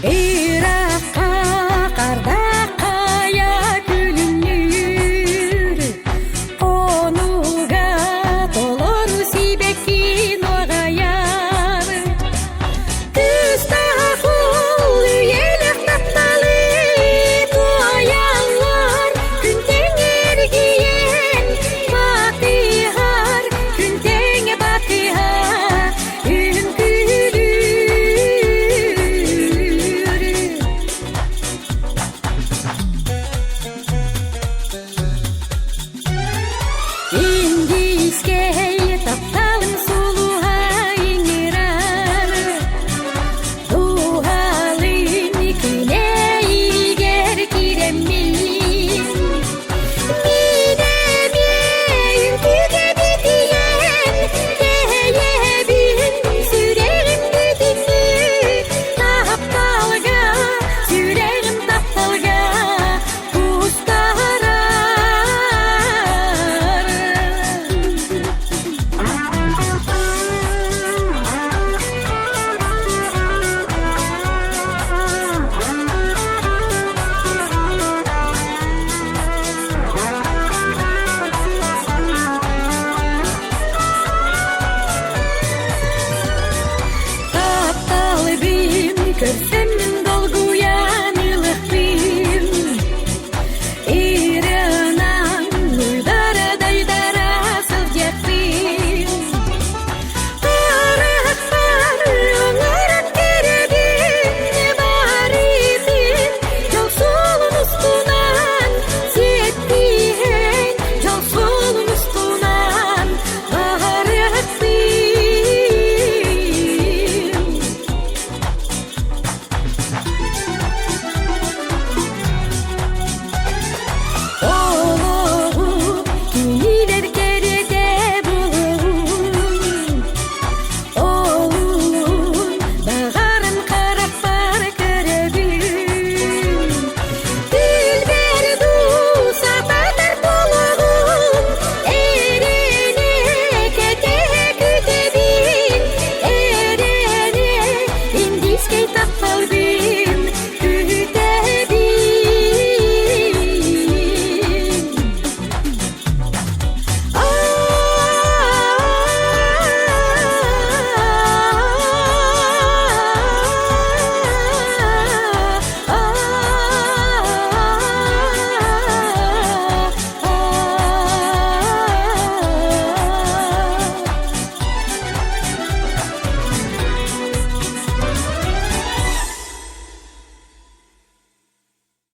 Иракка карда кая күлүнүр, онуга толор сибекин огаяр. Күстахул үйелек тапталы тоялар, күн теңер киен батыгар, күн теңе батыгар, үн күлүр. Индийскей тапталым сулуга иңирар, тугалын кине игер киреммин. Минемейин күге битиен, теебин сүрегим бүтүнү. Тапталга, сүрегим тапталга, кустарар. Тапталбым көрсө